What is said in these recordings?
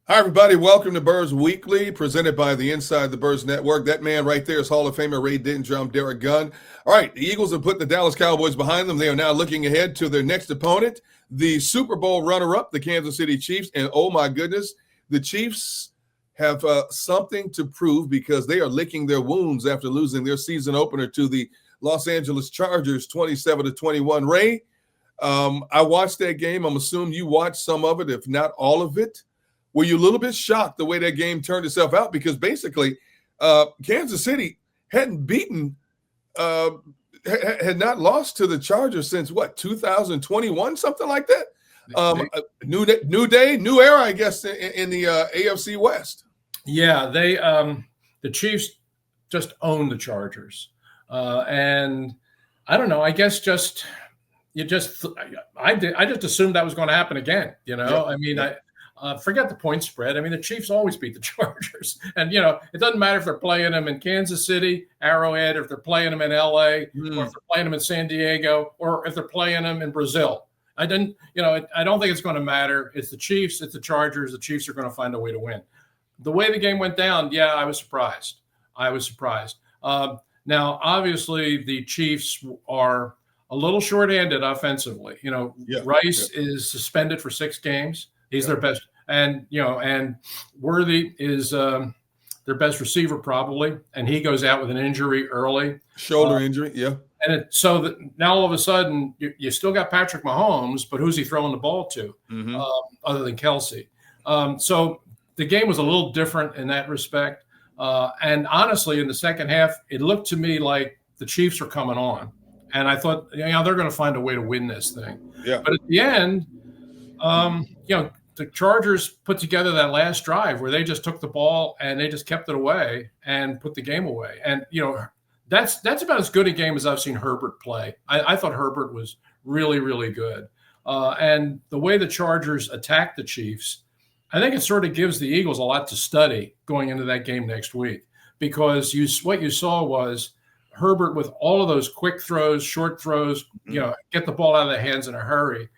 Hi, everybody. Welcome to Birds Weekly, presented by the Inside the Birds Network. That man right there is Hall of Famer Ray Didinger and Derrick Gunn. All right, the Eagles have put the Dallas Cowboys behind them. They are now looking ahead to their next opponent, the Super Bowl runner-up, the Kansas City Chiefs. And oh my goodness, the Chiefs have something to prove because they are licking their wounds after losing their season opener to the Los Angeles Chargers 27-21. Ray, I watched that game. I'm assuming you watched some of it, if not all of it. Were you a little bit shocked the way that game turned itself out? Because basically, Kansas City hadn't beaten, had not lost to the Chargers since what, 2021, something like that. New day, new era, I guess, in the AFC West. Yeah, the Chiefs just own the Chargers, and I don't know. I guess I just assumed that was going to happen again. Forget the point spread. I mean, the Chiefs always beat the Chargers. And, it doesn't matter if they're playing them in Kansas City, Arrowhead, or if they're playing them in L.A., or if they're playing them in San Diego, or if they're playing them in Brazil. I don't think it's going to matter. It's the Chiefs, it's the Chargers. The Chiefs are going to find a way to win. The way the game went down, yeah, I was surprised. Now, obviously, the Chiefs are a little shorthanded offensively. Rice is suspended for 6 games. He's their best, and Worthy is their best receiver probably, and he goes out with an injury early, shoulder injury, yeah. And so that now all of a sudden you still got Patrick Mahomes, but who's he throwing the ball to other than Kelsey? So the game was a little different in that respect, and honestly, in the second half, it looked to me like the Chiefs were coming on, and I thought, they're going to find a way to win this thing. Yeah. But at the end, the Chargers put together that last drive where they just took the ball and they just kept it away and put the game away. And, that's about as good a game as I've seen Herbert play. I thought Herbert was really, really good. And the way the Chargers attacked the Chiefs, I think it sort of gives the Eagles a lot to study going into that game next week, because what you saw was Herbert with all of those quick throws, short throws, get the ball out of their hands in a hurry.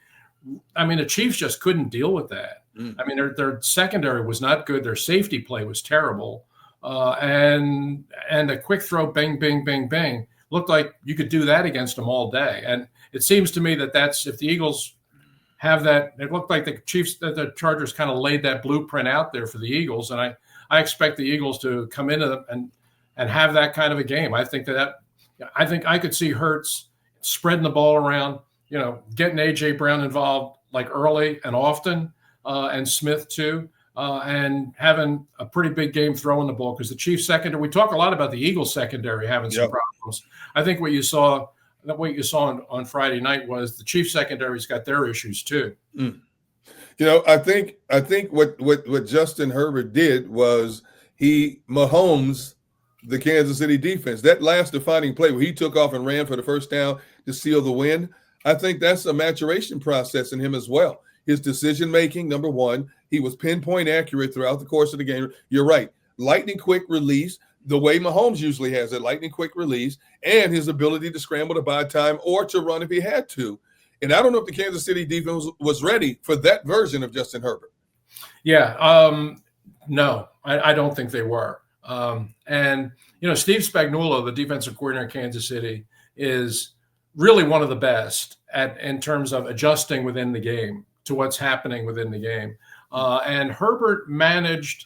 I mean, the Chiefs just couldn't deal with that. I mean, their secondary was not good. Their safety play was terrible. And a quick throw, bang, bang, bang, bang, looked like you could do that against them all day. And it seems to me that's if the Eagles have that, it looked like the Chargers kind of laid that blueprint out there for the Eagles. And I expect the Eagles to come into them and have that kind of a game. I think I could see Hurts spreading the ball around, getting A.J. Brown involved like early and often, and Smith too, and having a pretty big game throwing the ball, because the Chiefs secondary, we talk a lot about the Eagles secondary having some problems. I think what you saw on Friday night was the Chiefs secondary's got their issues too. I think what Justin Herbert did was Mahomes the Kansas City defense. That last defining play where he took off and ran for the first down to seal the win, I think that's a maturation process in him as well. His decision-making, number one, he was pinpoint accurate throughout the course of the game. You're right. Lightning quick release, the way Mahomes usually has it, lightning quick release, and his ability to scramble to buy time or to run if he had to. And I don't know if the Kansas City defense was ready for that version of Justin Herbert. Yeah. No, I don't think they were. And Steve Spagnuolo, the defensive coordinator in Kansas City, is really one of the best in terms of adjusting within the game to what's happening within the game. And Herbert managed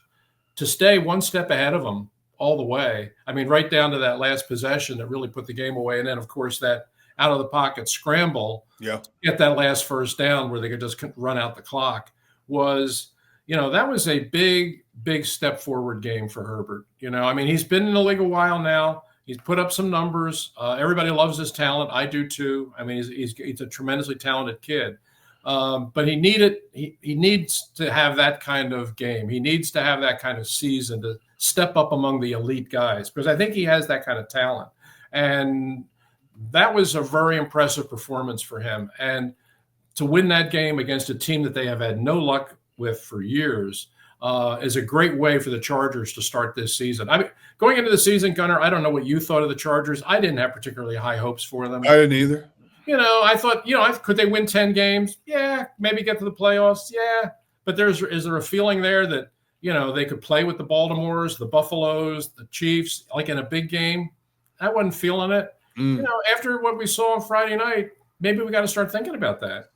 to stay one step ahead of him all the way. I mean, right down to that last possession that really put the game away. And then, of course, that out of the pocket scramble, get that last first down where they could just run out the clock was, that was a big, big step forward game for Herbert. I mean, he's been in the league a while now. He's put up some numbers. Everybody loves his talent. I do too. I mean, he's a tremendously talented kid. But he needs to have that kind of game. He needs to have that kind of season to step up among the elite guys, because I think he has that kind of talent. And that was a very impressive performance for him. And to win that game against a team that they have had no luck with for years is a great way for the Chargers to start this season. I mean, going into the season, Gunnar, I don't know what you thought of the Chargers. I didn't have particularly high hopes for them. I didn't either. I thought, could they win 10 games? Yeah, maybe get to the playoffs. Yeah. But is there a feeling there that they could play with the Baltimores, the Buffaloes, the Chiefs, like in a big game. I wasn't feeling it. After what we saw on Friday night, maybe we got to start thinking about that.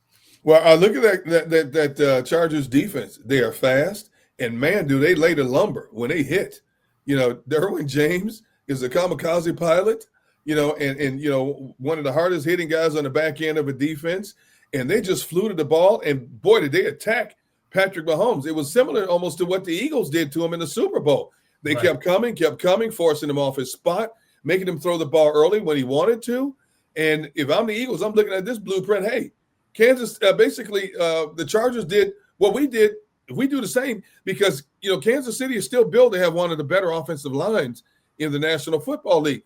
Well, I look at that Chargers defense. They are fast, and man, do they lay the lumber when they hit. Derwin James is a kamikaze pilot. And one of the hardest hitting guys on the back end of a defense, and they just flew to the ball. And boy, did they attack Patrick Mahomes. It was similar almost to what the Eagles did to him in the Super Bowl. They kept coming, forcing him off his spot, making him throw the ball early when he wanted to. And if I'm the Eagles, I'm looking at this blueprint. Hey, Kansas, basically, the Chargers did what we did. If we do the same, because, Kansas City is still built to have one of the better offensive lines in the National Football League.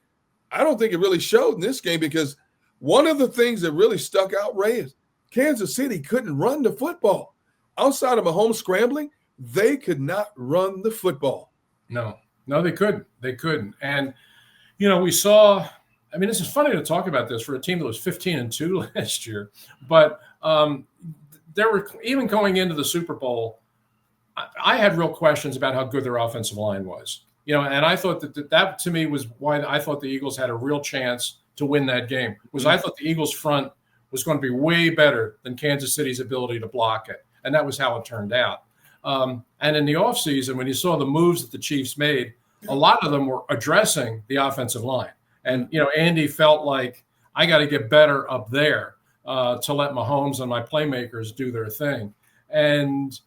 I don't think it really showed in this game, because one of the things that really stuck out, Ray, is Kansas City couldn't run the football. Outside of Mahomes scrambling, they could not run the football. No, they couldn't. They couldn't. And, we saw – I mean, this is funny to talk about this for a team that was 15-2 last year. But there were – even going into the Super Bowl, I had real questions about how good their offensive line was. And I thought that to me was why I thought the Eagles had a real chance to win that game. I thought the Eagles front was going to be way better than Kansas City's ability to block it. And that was how it turned out. And in the offseason, when you saw the moves that the Chiefs made, a lot of them were addressing the offensive line. And, Andy felt like, I got to get better up there to let Mahomes and my playmakers do their thing. And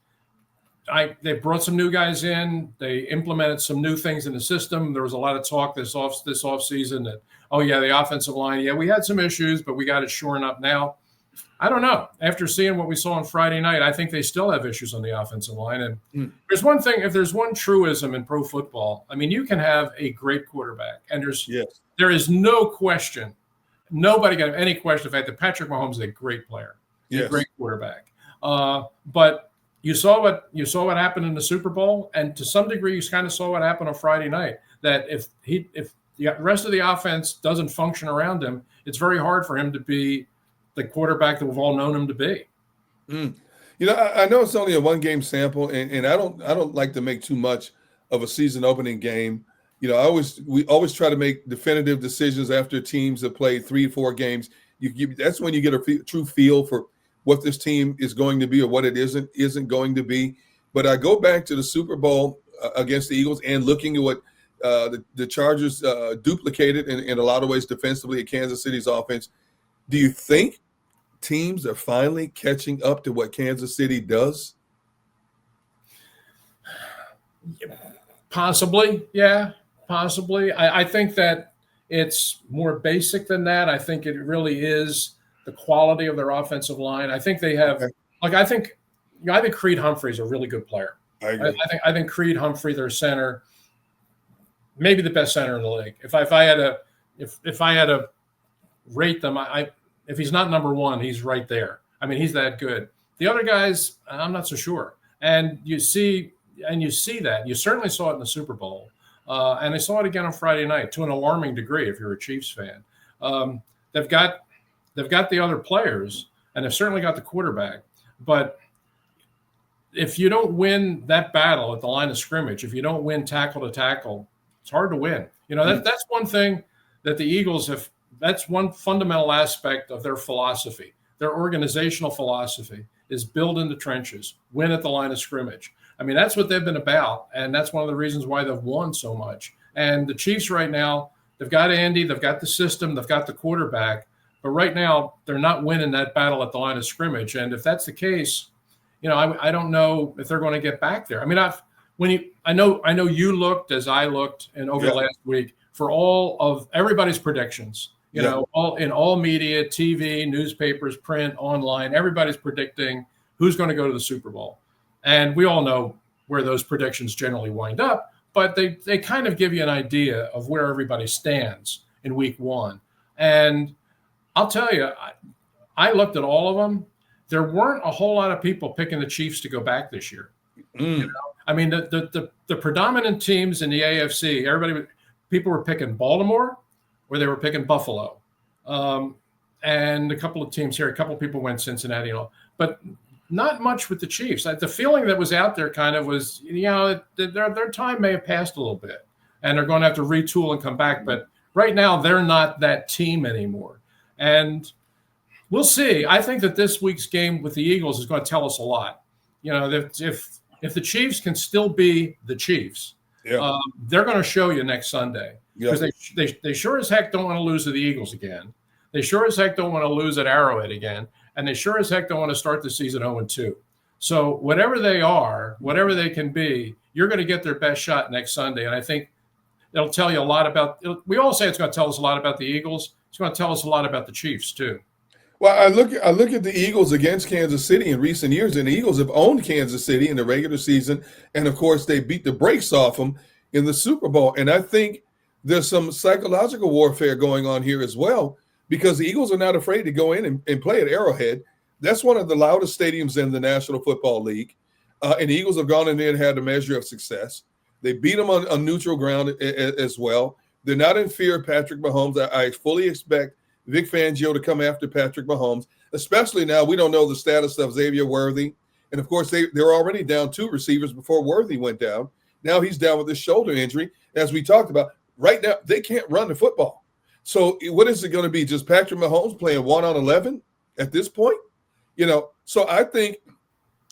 they brought some new guys in. They implemented some new things in the system. There was a lot of talk this offseason that, the offensive line, we had some issues, but we got it shoring up now. I don't know. After seeing what we saw on Friday night, I think they still have issues on the offensive line. And there's one thing, if there's one truism in pro football, I mean, you can have a great quarterback, and there is no question, nobody got any question of the fact that Patrick Mahomes is a great player, a great quarterback. But you saw what happened in the Super Bowl, and to some degree, you kind of saw what happened on Friday night. That if the rest of the offense doesn't function around him, it's very hard for him to be the quarterback that we've all known him to be. I know it's only a one-game sample, and I don't like to make too much of a season-opening game. We always try to make definitive decisions after teams have played 3-4 games. That's when you get a true feel for what this team is going to be or what it isn't going to be. But I go back to the Super Bowl against the Eagles and looking at what the Chargers duplicated in a lot of ways defensively at Kansas City's offense. Do you think teams are finally catching up to what Kansas City does? Possibly, yeah, possibly. I think that it's more basic than that. I think it really is the quality of their offensive line. I think they have, I think Creed Humphrey's a really good player. I agree. I think Creed Humphrey, their center, maybe the best center in the league. If I had to rate them, if he's not number one, he's right there. I mean, he's that good. The other guys, I'm not so sure. And you see that. You certainly saw it in the Super Bowl. And they saw it again on Friday night to an alarming degree if you're a Chiefs fan. They've got the other players, and they've certainly got the quarterback. But if you don't win that battle at the line of scrimmage, if you don't win tackle to tackle, it's hard to win. That's one thing that the Eagles have. That's one fundamental aspect of their philosophy. Their organizational philosophy is build in the trenches, win at the line of scrimmage. I mean, that's what they've been about, and that's one of the reasons why they've won so much. And the Chiefs right now, they've got Andy, they've got the system, they've got the quarterback, but right now they're not winning that battle at the line of scrimmage. And if that's the case, I don't know if they're going to get back there. I mean, I know you looked as I looked, and over the last week for all of everybody's predictions. All media, TV, newspapers, print, online, everybody's predicting who's going to go to the Super Bowl. And we all know where those predictions generally wind up, but they kind of give you an idea of where everybody stands in week one. And I'll tell you, I looked at all of them. There weren't a whole lot of people picking the Chiefs to go back this year. I mean, the predominant teams in the AFC, people were picking Baltimore, or they were picking Buffalo. And a couple of teams here, a couple of people went Cincinnati. But not much with the Chiefs. The feeling that was out there kind of was, their time may have passed a little bit, and they're going to have to retool and come back. But right now, they're not that team anymore. And we'll see. I think that this week's game with the Eagles is going to tell us a lot. If the Chiefs can still be the Chiefs, they're going to show you next Sunday. Because they sure as heck don't want to lose to the Eagles again. They sure as heck don't want to lose at Arrowhead again. And they sure as heck don't want to start the season 0-2. So whatever they are, whatever they can be, you're going to get their best shot next Sunday. And I think it'll tell you a lot about – we all say it's going to tell us a lot about the Eagles. It's going to tell us a lot about the Chiefs too. Well, I look at the Eagles against Kansas City in recent years, and the Eagles have owned Kansas City in the regular season. And, of course, they beat the brakes off them in the Super Bowl. And I think there's some psychological warfare going on here as well, because the Eagles are not afraid to go in and play at Arrowhead. That's one of the loudest stadiums in the National Football League. And the Eagles have gone in there and had a measure of success. They beat them on neutral ground as well. They're not in fear of Patrick Mahomes. I fully expect Vic Fangio to come after Patrick Mahomes, especially now we don't know the status of Xavier Worthy. And, of course, they're already down 2 receivers before Worthy went down. Now he's down with a shoulder injury. As we talked about, right now they can't run the football. So what is it going to be? Just Patrick Mahomes playing 1-on-11 at this point? So I think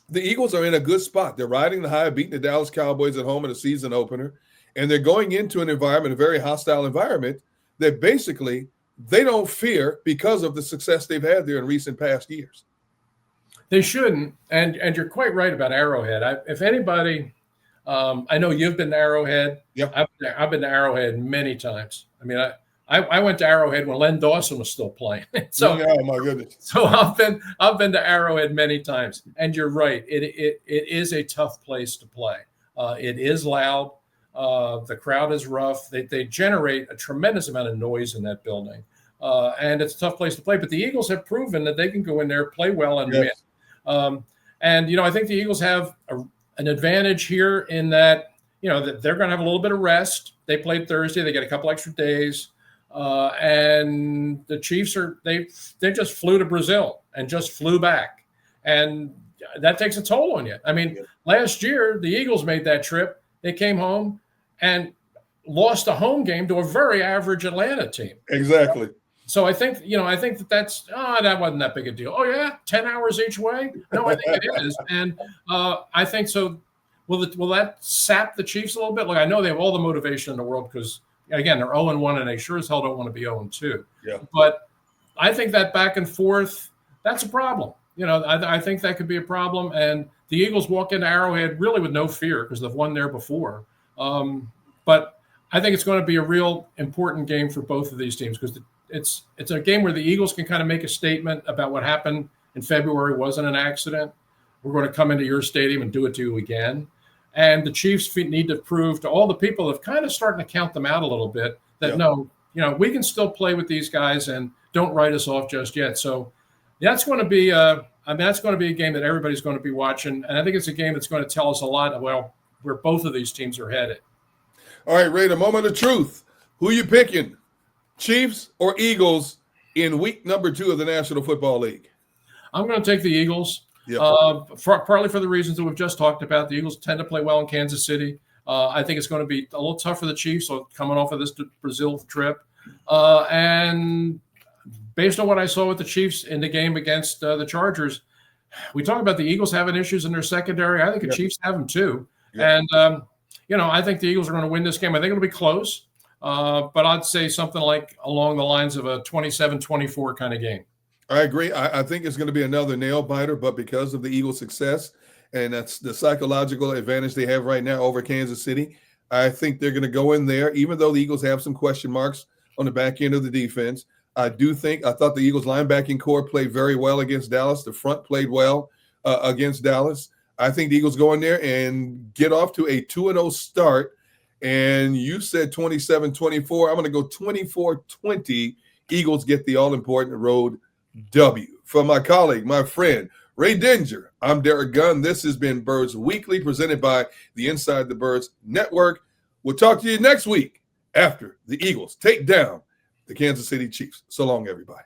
the Eagles are in a good spot. They're riding the high of beating the Dallas Cowboys at home in a season opener. And they're going into an environment, a very hostile environment, that basically they don't fear because of the success they've had there in recent past years. They shouldn't. And you're quite right about Arrowhead. If anybody, I know you've been to Arrowhead. Yep. I've been to Arrowhead many times. I mean, I went to Arrowhead when Len Dawson was still playing. Oh my goodness! So I've been to Arrowhead many times, and you're right. It is a tough place to play. It is loud. The crowd is rough. They generate a tremendous amount of noise in that building, and it's a tough place to play. But the Eagles have proven that they can go in there, play well, and win. And I think the Eagles have an advantage here in that that they're going to have a little bit of rest. They played Thursday. They get a couple extra days. And the Chiefs they just flew to Brazil and just flew back. And that takes a toll on you. I mean, last year, the Eagles made that trip. They came home and lost a home game to a very average Atlanta team. Exactly. So I think that wasn't that big a deal. Oh, yeah, 10 hours each way? No, I think it is. And I think so. Will that sap the Chiefs a little bit? Look, I know they have all the motivation in the world because, again, they're 0-1, and they sure as hell don't want to be 0-2. Yeah. But I think that back and forth, that's a problem. I think that could be a problem. And the Eagles walk into Arrowhead really with no fear because they've won there before. But I think it's going to be a real important game for both of these teams because it's a game where the Eagles can kind of make a statement about what happened in February wasn't an accident. We're going to come into your stadium and do it to you again. And the Chiefs need to prove to all the people that have kind of starting to count them out a little bit that no, we can still play with these guys and don't write us off just yet. So that's going to be that's going to be a game that everybody's going to be watching. And I think it's a game that's going to tell us a lot about where both of these teams are headed. All right, Ray, the moment of truth. Who you picking, Chiefs or Eagles in week number 2 of the National Football League? I'm going to take the Eagles. Yep. Partly for the reasons that we've just talked about. The Eagles tend to play well in Kansas City. I think it's going to be a little tough for the Chiefs coming off of this Brazil trip. And based on what I saw with the Chiefs in the game against the Chargers, we talk about the Eagles having issues in their secondary. I think the Chiefs have them too. Yep. And, I think the Eagles are going to win this game. I think it'll be close, but I'd say something like along the lines of a 27-24 kind of game. I agree. I think it's going to be another nail biter, but because of the Eagles' success and that's the psychological advantage they have right now over Kansas City, I think they're going to go in there, even though the Eagles have some question marks on the back end of the defense. I thought the Eagles' linebacking core played very well against Dallas. The front played well against Dallas. I think the Eagles go in there and get off to a 2-0 start. And you said 27-24. I'm going to go 24-20. Eagles get the all-important road W. From my colleague, my friend, Ray Didinger, I'm Derrick Gunn. This has been Birds Weekly, presented by the Inside the Birds Network. We'll talk to you next week after the Eagles take down the Kansas City Chiefs. So long, everybody.